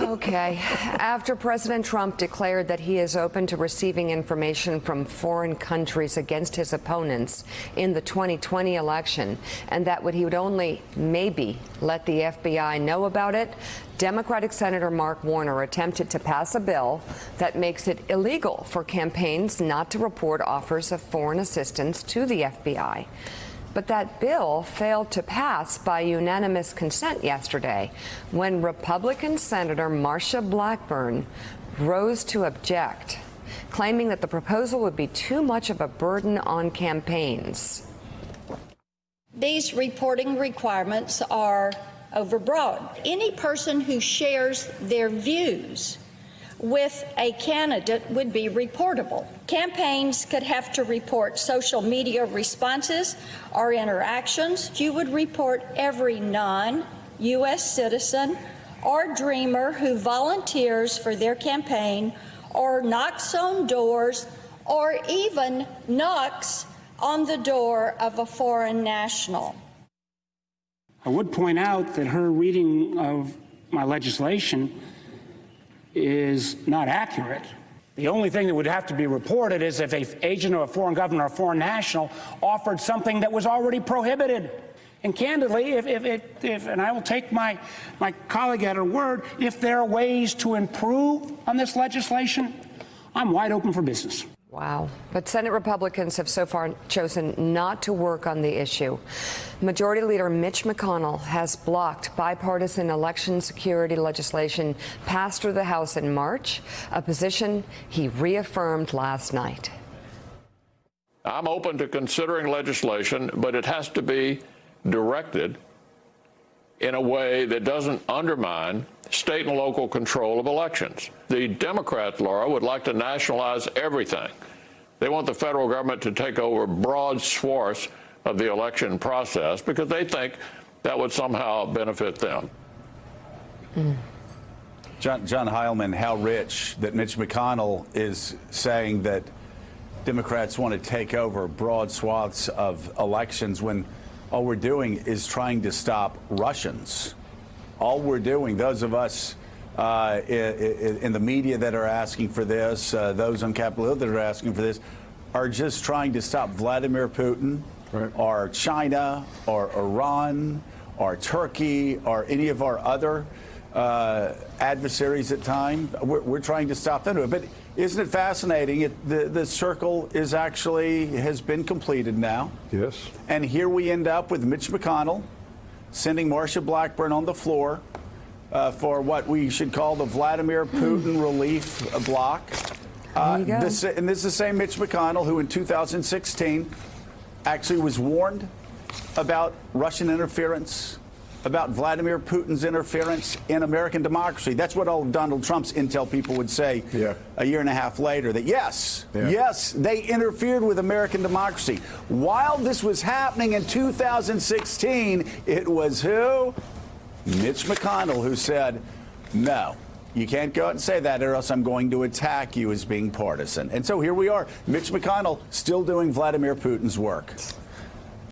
Okay. After President Trump declared that he is open to receiving information from foreign countries against his opponents in the 2020 election, and that he would only maybe let the FBI know about it, Democratic Senator Mark Warner attempted to pass a bill that makes it illegal for campaigns not to report offers of foreign assistance to the FBI. But that bill failed to pass by unanimous consent yesterday when Republican Senator Marsha Blackburn rose to object, claiming that the proposal would be too much of a burden on campaigns. These reporting requirements are overbroad. Any person who shares their views with a candidate would be reportable. Campaigns could have to report social media responses or interactions. You would report every non-U.S. citizen or dreamer who volunteers for their campaign or knocks on doors or even knocks on the door of a foreign national. I would point out that her reading of my legislation is not accurate. The only thing that would have to be reported is if an agent of a foreign government or a foreign national offered something that was already prohibited. And candidly, if and I will take my colleague at her word, if there are ways to improve on this legislation, I'm wide open for business. Wow. But Senate Republicans have so far chosen not to work on the issue. Majority Leader Mitch McConnell has blocked bipartisan election security legislation passed through the House in March, a position he reaffirmed last night. I'm open to considering legislation, but it has to be directed in a way that doesn't undermine state and local control of elections. The Democrats, Laura, would like to nationalize everything. They want the federal government to take over broad swaths of the election process because they think that would somehow benefit them. John Heilman, how rich that Mitch McConnell is saying that Democrats want to take over broad swaths of elections when all we're doing is trying to stop Russians. All we're doing, those of us in the media that are asking for this, those on Capitol Hill that are asking for this, are just trying to stop Vladimir Putin, right, or China, or Iran, or Turkey, or any of our other adversaries at times. We're trying to stop them. But isn't it fascinating? The circle is has been completed now. Yes. And here we end up with Mitch McConnell sending Marsha Blackburn on the floor for what we should call the Vladimir Putin relief block. This is the same Mitch McConnell who in 2016 actually was warned about Russian interference, about Vladimir Putin's interference in American democracy. That's what all of Donald Trump's intel people would say a year and a half later, that yes, they interfered with American democracy. While this was happening in 2016, it was who? Mitch McConnell who said, no, you can't go out and say that or else I'm going to attack you as being partisan. And so here we are, Mitch McConnell still doing Vladimir Putin's work.